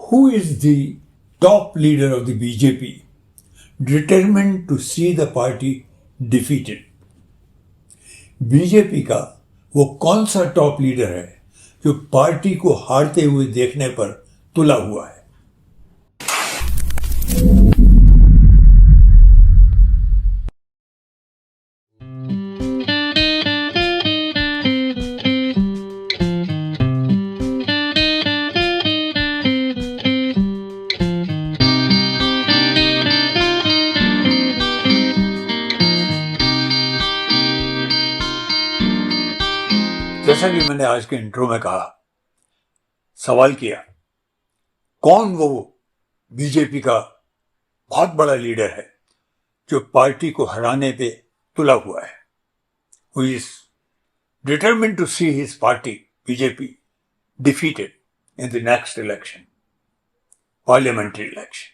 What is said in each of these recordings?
who is the top leader of the BJP determined to see the party defeated? BJP का वो कौन सा top leader है जो पार्टी को हारते हुए देखने पर तुला हुआ है? जैसा कि मैंने आज के इंट्रो में कहा, सवाल किया, कौन वो बीजेपी का बहुत बड़ा लीडर है जो पार्टी को हराने पे तुला हुआ है? Who is determined to see his party, BJP, defeated in the next election, parliamentary election.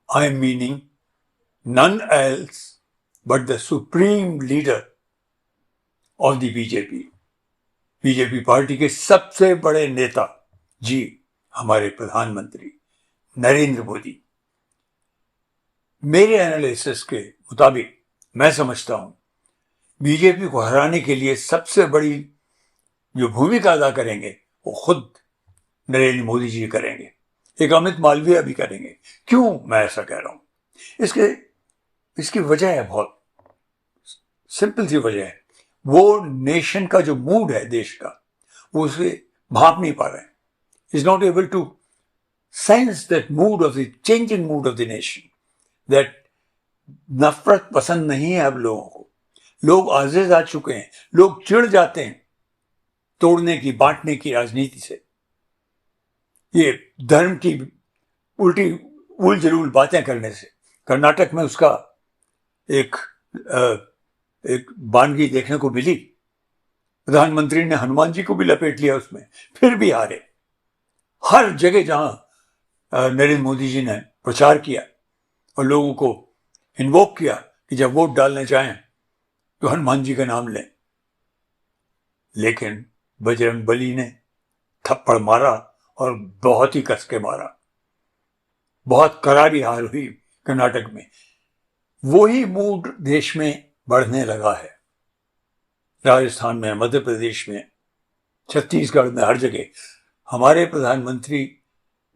I am meaning none else but the supreme leader of the BJP. BJP party के सबसे बड़े नेता जी, हमारे प्रधानमंत्री नरेंद्र मोदी। मेरे एनालिसिस के मुताबिक मैं समझता हूं बीजेपी को हराने के लिए सबसे बड़ी जो भूमिका अदा करेंगे वो खुद नरेंद्र मोदी जी करेंगे, एक अमित मालवीय भी करेंगे। क्यों मैं ऐसा कह रहा हूं? इसकी वजह है, बहुत सिंपल सी वजह है। वो नेशन का जो मूड है देश का, वो उसे भाप नहीं पा रहे हैं। Is not able to sense that mood of the changing mood of the nation, that नफरत पसंद नहीं है अब लोगों को। लोग आजिज आ चुके हैं, लोग चिढ़ जाते हैं तोड़ने की, बांटने की राजनीति से। ये धर्म की उल्टी उल जलूल बातें करने से। कर्नाटक में उसका एक वानगी देखने को मिली। प्रधानमंत्री ने हनुमान जी को भी लपेट लिया उसमें, फिर भी हारे। हर जगह जहां नरेंद्र मोदी जी ने प्रचार किया और लोगों को इन्वोक किया कि जब वोट डालने जाएं तो हनुमान जी का नाम लें, लेकिन बजरंगबली ने थप्पड़ मारा और बहुत ही कस के मारा। बहुत करारी हार हुई कर्नाटक में। वही मूड देश में बढ़ने लगा है। राजस्थान में, मध्य प्रदेश में, छत्तीसगढ़ में, हर जगह हमारे प्रधानमंत्री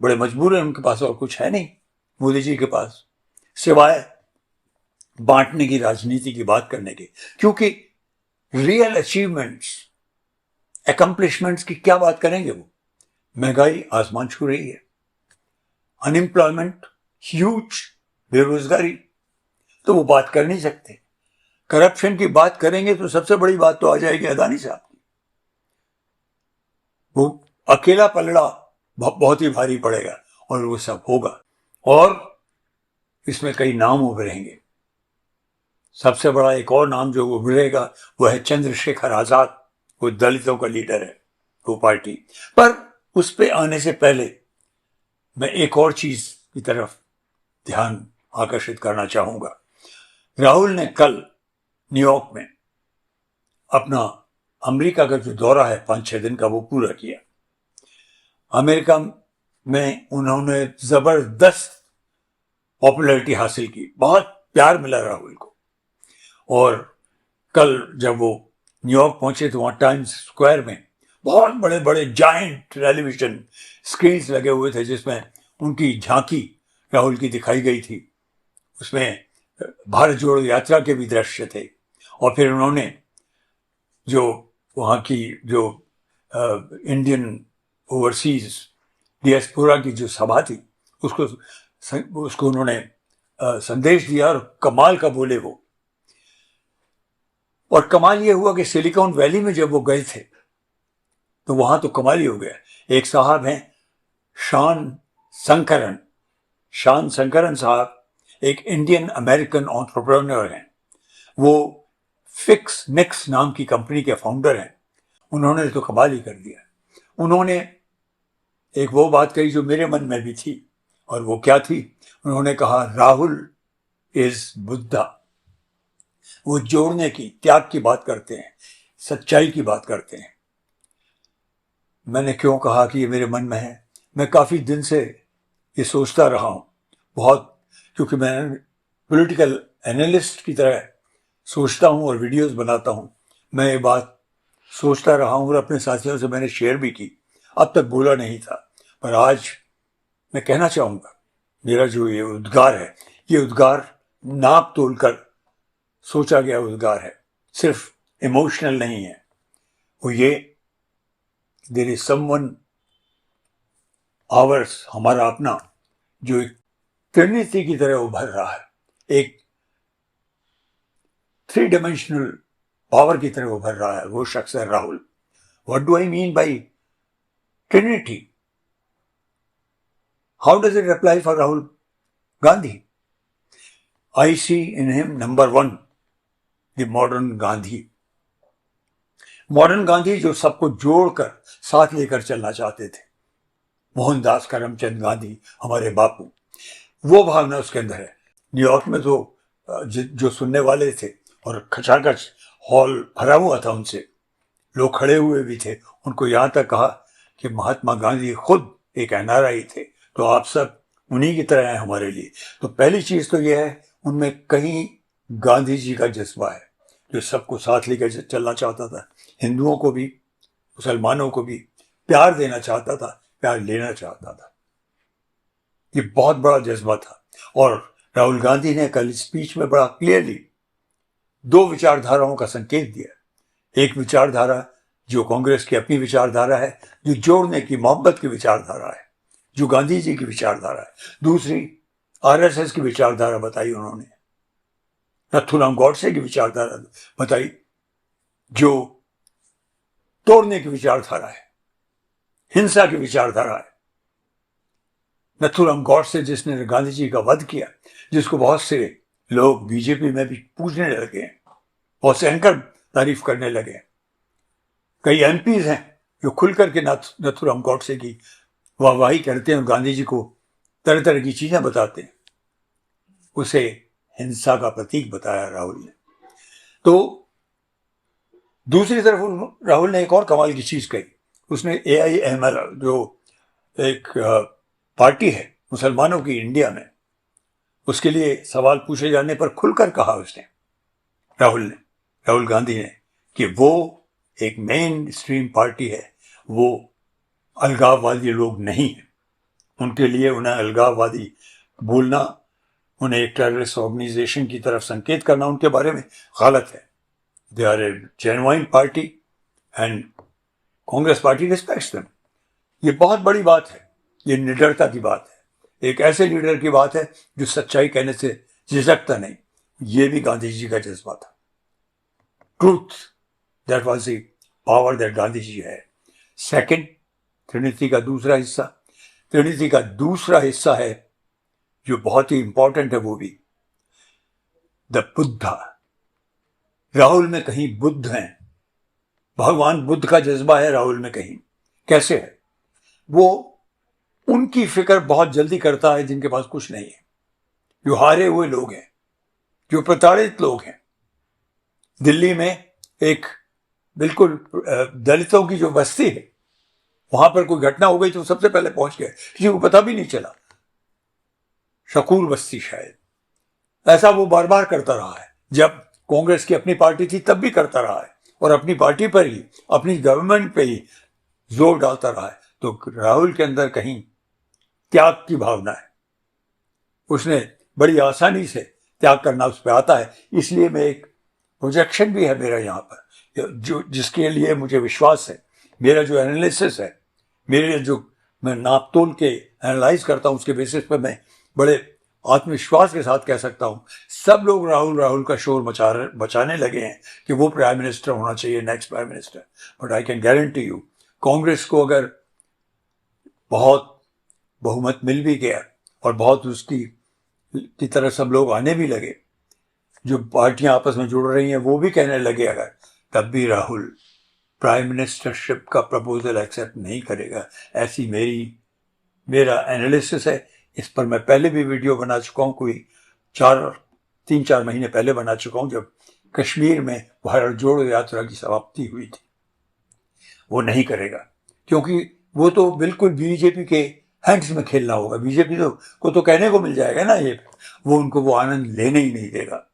बड़े मजबूर हैं। उनके पास और कुछ है नहीं मोदी जी के पास, सिवाय बांटने की राजनीति की बात करने के। क्योंकि रियल अचीवमेंट्स, अकम्प्लिशमेंट्स की क्या बात करेंगे वो? महंगाई आसमान छू रही है, अनएम्प्लॉयमेंट ह्यूज, बेरोजगारी, तो वो बात कर नहीं सकते। करप्शन की बात करेंगे तो सबसे बड़ी बात तो आ जाएगी अदानी साहब की। वो अकेला पलड़ा बहुत ही भारी पड़ेगा और वो सब होगा। और इसमें कई नाम उभरेंगे। सबसे बड़ा एक और नाम जो उभरेगा वो है चंद्रशेखर आजाद। वो दलितों का लीडर है वो पार्टी। पर उस पे आने से पहले मैं एक और चीज की तरफ ध्यान आकर्षित करना चाहूंगा। राहुल ने कल न्यूयॉर्क में अपना अमेरिका का जो दौरा है 5-6 दिन का, वो पूरा किया। अमेरिका में उन्होंने जबरदस्त पॉपुलैरिटी हासिल की, बहुत प्यार मिला राहुल को। और कल जब वो न्यूयॉर्क पहुंचे तो वहां टाइम्स स्क्वायर में बहुत बड़े बड़े जायंट टेलीविजन स्क्रीन्स लगे हुए थे, जिसमें उनकी झांकी राहुल की दिखाई गई थी। उसमें भारत जोड़ो यात्रा के भी दृश्य थे। और फिर उन्होंने जो वहाँ की जो इंडियन ओवरसीज डियास्पोरा की जो सभा थी, उसको उन्होंने संदेश दिया और कमाल का बोले वो। और कमाल ये हुआ कि सिलिकॉन वैली में जब वो गए थे तो वहां तो कमाल ही हो गया। एक साहब हैं शान शंकरन साहब, एक इंडियन अमेरिकन एंटरप्रेन्योर हैं। वो फिक्स निक्स नाम की कंपनी के फाउंडर हैं। उन्होंने तो कमाल ही कर दिया। उन्होंने एक वो बात कही जो मेरे मन में भी थी, और वो क्या थी? उन्होंने कहा राहुल इज बुद्धा। वो जोड़ने की, त्याग की बात करते हैं, सच्चाई की बात करते हैं। मैंने क्यों कहा कि ये मेरे मन में है? मैं काफी दिन से ये सोचता रहा हूँ बहुत, क्योंकि मैं पॉलिटिकल एनालिस्ट की तरह सोचता हूँ और वीडियोस बनाता हूँ। मैं ये बात सोचता रहा हूँ और अपने साथियों से मैंने शेयर भी की, अब तक बोला नहीं था, पर आज मैं कहना चाहूँगा। मेरा जो ये उद्गार है, ये उद्गार नाप तोल कर सोचा गया उद्गार है, सिर्फ इमोशनल नहीं है। वो ये, देयर इज समवन आवर्स, हमारा अपना, जो एक त्रिनिटी की तरह उभर रहा है, एक थ्री डायमेंशनल पावर की तरह उभर रहा है। वो शख्स है Rahul. What do I mean by trinity? How does it apply for Rahul Gandhi? I see in him number one the modern Gandhi. Modern Gandhi जो सबको जोड़कर साथ लेकर चलना चाहते थे। मोहनदास करमचंद गांधी, हमारे बापू, वो भावना उसके अंदर है। न्यूयॉर्क में तो जो सुनने वाले थे और खचाखच हॉल भरा हुआ था उनसे, लोग खड़े हुए भी थे। उनको यहाँ तक कहा कि महात्मा गांधी खुद एक एनआरआई थे, तो आप सब उन्हीं की तरह हैं हमारे लिए। तो पहली चीज तो यह है, उनमें कहीं गांधी जी का जज्बा है, जो सबको साथ लेकर चलना चाहता था। हिंदुओं को भी, मुसलमानों को भी प्यार देना चाहता था, प्यार लेना चाहता था। ये बहुत बड़ा जज्बा था। और राहुल गांधी ने कल स्पीच में बड़ा क्लियरली दो विचारधाराओं का संकेत दिया। एक विचारधारा जो कांग्रेस की अपनी विचारधारा है, जो जोड़ने की, मोहब्बत की विचारधारा है, जो गांधी जी की विचारधारा है। दूसरी आरएसएस की विचारधारा बताई उन्होंने, नथुराम गॉडसे की विचारधारा बताई, जो तोड़ने की विचारधारा है, हिंसा की विचारधारा है। नथुराम गॉडसे जिसने गांधी जी का वध किया, जिसको बहुत से लोग बीजेपी में भी पूछने लगे हैं, बहुत से एंकर तारीफ करने लगे। कई एमपीज हैं जो खुल करके नथुराम गॉडसे की वाहवाही करते हैं और गांधी जी को तरह तरह की चीजें बताते हैं। उसे हिंसा का प्रतीक बताया राहुल ने। तो दूसरी तरफ राहुल ने एक और कमाल की चीज कही। उसने AIML, जो एक पार्टी है मुसलमानों की इंडिया में, उसके लिए सवाल पूछे जाने पर खुलकर कहा उसने, राहुल गांधी ने, कि वो एक मेन स्ट्रीम पार्टी है, वो अलगाववादी लोग नहीं है। उनके लिए उन्हें अलगाववादी बोलना, उन्हें एक टेररिस्ट ऑर्गेनाइजेशन की तरफ संकेत करना उनके बारे में गलत है। They are a genuine party and Congress party respects them. ये बहुत बड़ी बात है, ये निडरता की बात है, एक ऐसे लीडर की बात है जो सच्चाई कहने से झिझकता नहीं। ये भी गांधी जी का जज्बा था। Truth, that was the power that Gandhi ji है। सेकंड, त्रिनिटी का दूसरा हिस्सा है जो बहुत ही इंपॉर्टेंट है, वो भी द बुद्धा। राहुल में कहीं बुद्ध हैं, भगवान बुद्ध का जज्बा है राहुल में कहीं। कैसे है? वो उनकी फिक्र बहुत जल्दी करता है जिनके पास कुछ नहीं है, जो हारे हुए लोग हैं, जो प्रताड़ित लोग हैं। दिल्ली में एक बिल्कुल दलितों की जो बस्ती है, वहां पर कोई घटना हो गई तो सबसे पहले पहुंच गए, किसी को पता भी नहीं चला। शकूर बस्ती शायद। ऐसा वो बार बार करता रहा है। जब कांग्रेस की अपनी पार्टी थी तब भी करता रहा है, और अपनी पार्टी पर ही, अपनी गवर्नमेंट पे ही जोर डालता रहा है। तो राहुल के अंदर कहीं त्याग की भावना है। उसने बड़ी आसानी से त्याग करना उस पर आता है। इसलिए मैं एक प्रोजेक्शन भी है मेरा यहाँ पर, जो जिसके लिए मुझे विश्वास है, मेरा जो एनालिसिस है, मेरे जो मैं नाप तोल के एनालाइज करता हूँ, उसके बेसिस पर मैं बड़े आत्मविश्वास के साथ कह सकता हूँ, सब लोग राहुल का शोर मचाने लगे हैं कि वो प्राइम मिनिस्टर होना चाहिए, next prime minister. But I can guarantee you, Congress को अगर बहुत बहुमत मिल भी गया और बहुत उसकी की तरह सब लोग आने भी लगे, जो पार्टियां आपस में जुड़ रही हैं वो भी कहने लगे अगर, तब भी राहुल प्राइम मिनिस्टरशिप का प्रपोजल एक्सेप्ट नहीं करेगा। ऐसी मेरा एनालिसिस है। इस पर मैं पहले भी वीडियो बना चुका हूँ, कोई 3-4 महीने पहले बना चुका हूँ, जब कश्मीर में भारत जोड़ो यात्रा की समाप्ति हुई थी। वो नहीं करेगा, क्योंकि वो तो बिल्कुल बीजेपी के हैंड्स में खेलना होगा। बीजेपी को कहने को मिल जाएगा ना ये, वो आनंद लेने ही नहीं देगा।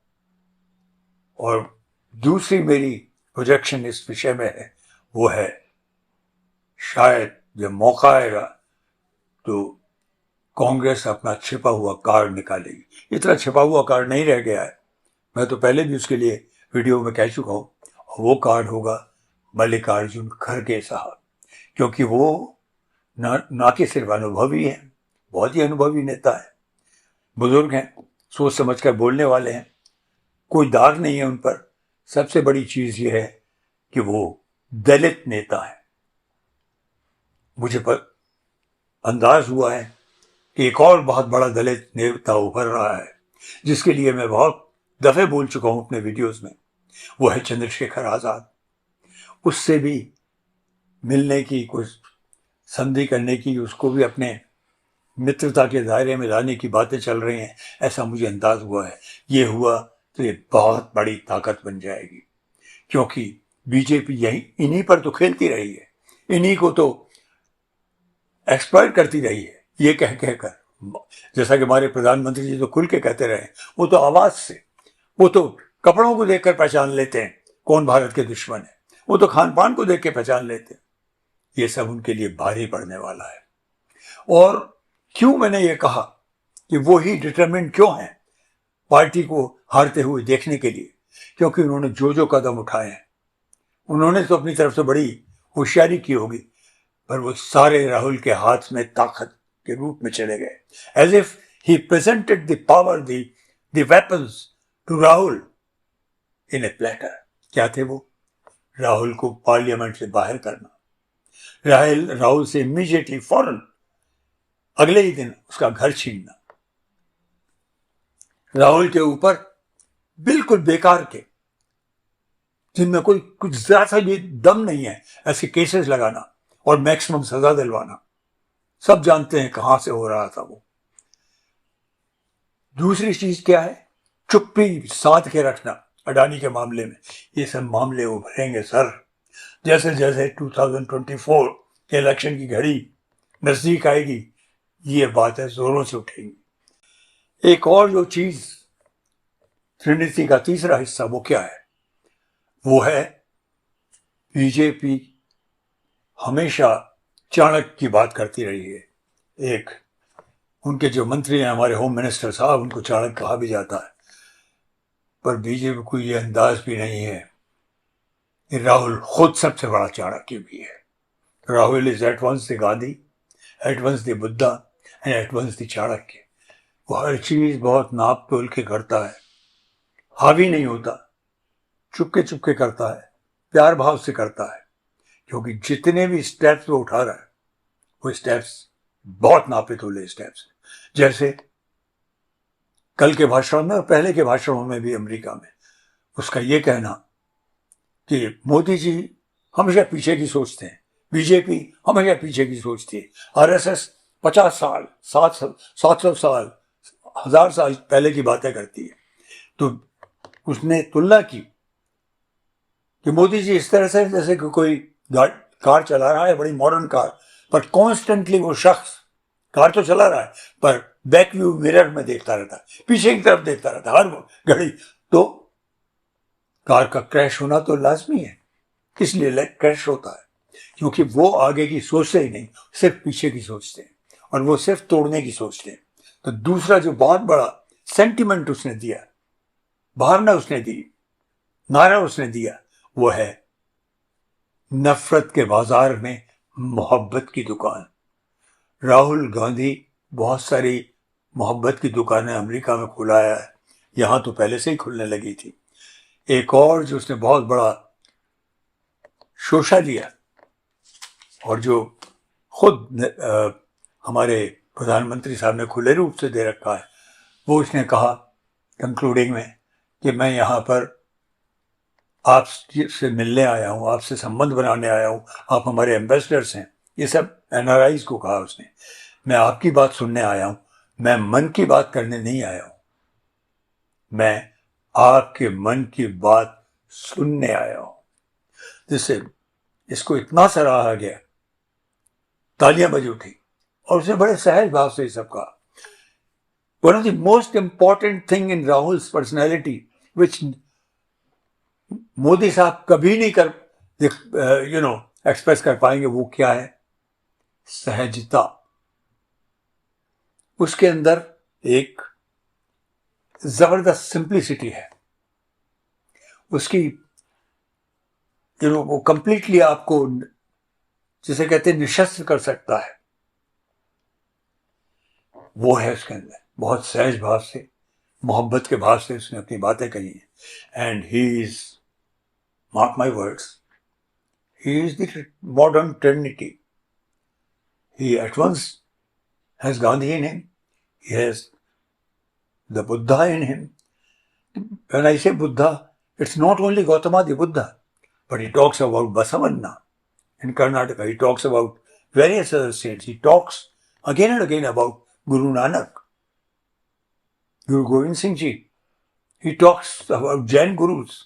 और दूसरी मेरी प्रोजेक्शन इस विषय में है, वो है शायद जब मौका आएगा तो कांग्रेस अपना छिपा हुआ कार्ड निकालेगी। इतना छिपा हुआ कार्ड नहीं रह गया है, मैं तो पहले भी उसके लिए वीडियो में कह चुका हूं। वो कार्ड होगा मल्लिकार्जुन खड़गे साहब, क्योंकि वो ना कि सिर्फ अनुभवी है, बहुत ही अनुभवी नेता है, बुजुर्ग हैं, सोच समझ कर बोलने वाले हैं, कोई दाग नहीं है उन पर। सबसे बड़ी चीज ये है कि वो दलित नेता है। मुझे अंदाज हुआ है कि एक और बहुत बड़ा दलित नेता उभर रहा है, जिसके लिए मैं बहुत दफे बोल चुका हूं अपने वीडियोस में। वो है चंद्रशेखर आजाद। उससे भी मिलने की, कुछ संधि करने की, उसको भी अपने मित्रता के दायरे में लाने की बातें चल रही हैं, ऐसा मुझे अंदाज हुआ है। ये हुआ तो ये बहुत बड़ी ताकत बन जाएगी, क्योंकि बीजेपी इन्हीं पर तो खेलती रही है, इन्हीं को तो एक्सप्लॉइट करती रही है, ये कह कर। जैसा कि हमारे प्रधानमंत्री जी तो खुल के कहते रहे, वो तो आवाज से, वो तो कपड़ों को देखकर पहचान लेते हैं कौन भारत के दुश्मन है, वो तो खान पान को देख के पहचान लेते हैं। ये सब उनके लिए भारी पड़ने वाला है। और क्यों मैंने ये कहा कि वो ही डिटरमिन्ड क्यों है पार्टी को हारते हुए देखने के लिए, क्योंकि उन्होंने जो कदम उठाए हैं, उन्होंने तो अपनी तरफ से बड़ी होशियारी की होगी, पर वो सारे राहुल के हाथ में ताकत के रूप में चले गए। As if he presented the power, the weapons to Rahul in a platter. क्या थे वो? राहुल को पार्लियामेंट से बाहर करना, राहुल से इमीडिएटली फौरन अगले ही दिन उसका घर छीनना, राहुल के ऊपर बिल्कुल बेकार के, जिनमें कोई कुछ ज्यादा भी दम नहीं है, ऐसे केसेस लगाना और मैक्सिमम सजा दिलवाना। सब जानते हैं कहां से हो रहा था वो। दूसरी चीज क्या है? चुप्पी साध के रखना अडानी के मामले में। ये सब मामले उभरेंगे सर, जैसे जैसे 2024 के इलेक्शन की घड़ी नजदीक आएगी, ये बातें जोरों से उठेंगी। एक और जो चीज ट्रिनिटी का तीसरा हिस्सा, वो क्या है? वो है बीजेपी हमेशा चाणक्य की बात करती रही है। एक उनके जो मंत्री हैं, हमारे होम मिनिस्टर साहब, उनको चाणक्य कहा भी जाता है, पर बीजेपी को ये अंदाज भी नहीं है कि राहुल खुद सबसे बड़ा चाणक्य भी है। Rahul is at once the Gandhi, at once the Buddha and at once the Chanakya. वो हर चीज बहुत नाप तोल के करता है, हावी नहीं होता, चुपके करता है, प्यार भाव से करता है, क्योंकि जितने भी स्टेप्स वो उठा रहा है, वो स्टेप्स बहुत नापे तोले स्टेप्स। जैसे कल के भाषण में और पहले के भाषणों में भी अमेरिका में उसका ये कहना कि मोदी जी हमेशा पीछे की सोचते हैं, बीजेपी हमेशा पीछे की सोचती है, आरएसएस 50 साल, 700 साल, 1000 साल पहले की बातें करती है। तो उसने तुलना की कि मोदी जी इस तरह से जैसे कि कोई कार चला रहा है, बड़ी मॉडर्न कार, पर कॉन्स्टेंटली वो शख्स कार तो चला रहा है पर बैक व्यू मिरर में देखता रहता है, पीछे की तरफ देखता रहता है हर घड़ी। तो कार का क्रैश होना तो लाजमी है। किस लिए क्रैश होता है? क्योंकि वो आगे की सोचते ही नहीं, सिर्फ पीछे की सोचते हैं, और वो सिर्फ तोड़ने की सोचते हैं। तो दूसरा जो बहुत बड़ा सेंटिमेंट उसने दिया, भावना उसने दी, नारा उसने दिया, वो है नफरत के बाजार में मोहब्बत की दुकान। राहुल गांधी बहुत सारी मोहब्बत की दुकानें अमेरिका में खुलाया है, यहां तो पहले से ही खुलने लगी थी। एक और जो उसने बहुत बड़ा शोषा लिया और जो खुद हमारे प्रधानमंत्री साहब ने खुले रूप से दे रखा है, वो उसने कहा कंक्लूडिंग में कि मैं यहाँ पर आपसे मिलने आया हूँ, आपसे संबंध बनाने आया हूँ, आप हमारे एम्बेसडर्स हैं। ये सब एनआरआईज को कहा उसने। मैं आपकी बात सुनने आया हूँ, मैं मन की बात करने नहीं आया हूँ, मैं आपके मन की बात सुनने आया हूँ। जिससे इसको इतना सराहा गया, तालियां बज उठी, और उसने बड़े सहज भाव से सब कहा. One of the most important thing in Rahul's personality, which Modi साहब कभी नहीं कर एक्सप्रेस कर पाएंगे, वो क्या है? सहजता. उसके अंदर एक जबरदस्त सिंप्लिसिटी है. उसकी वो कंप्लीटली आपको जिसे कहते हैं निशस्त्र कर सकता है, वो है उसके अंदर. बहुत सहज भाव से, मोहब्बत के भाव से उसने अपनी बातें कही हैं. And he is, mark my words, he is the modern trinity. He at once has Gandhi in him, he has the Buddha in him. When I say Buddha, it's not only Gautama the Buddha, but he talks about Basavanna in Karnataka. He talks about various other saints. He talks again and again about Guru Nanak, Guru Gobind Singh Ji. He talks about Jain Gurus.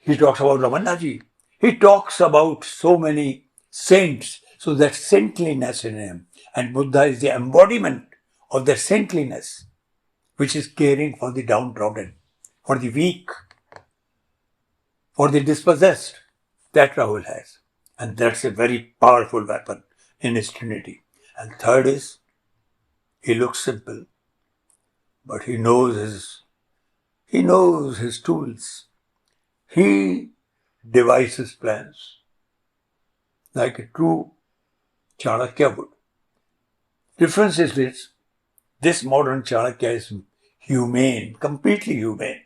He talks about Ramana Ji. He talks about so many saints. So that saintliness in him. And Buddha is the embodiment of that saintliness, which is caring for the downtrodden, for the weak, for the dispossessed. That Rahul has. And that's a very powerful weapon in his trinity. And third is, he looks simple, but he knows his tools. He devises plans like a true Chanakya would. Difference is this modern Chanakya is humane, completely humane.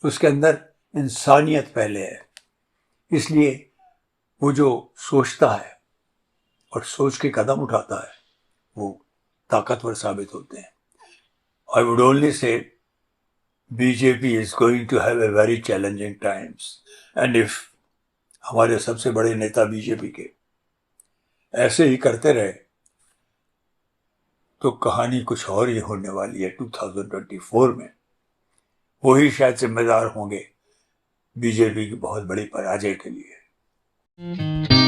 उसके अंदर इंसानियत पहले है. इसलिए वो जो सोचता है और सोच के कदम उठाता है, वो ताकतवर साबित होते हैं. I would only say BJP is going to have a very challenging times. And if हमारे सबसे बड़े नेता बीजेपी के ऐसे ही करते रहे, तो कहानी कुछ और ही होने वाली है 2024 में. वही शायद जिम्मेदार होंगे बीजेपी की बहुत बड़ी पराजय के लिए.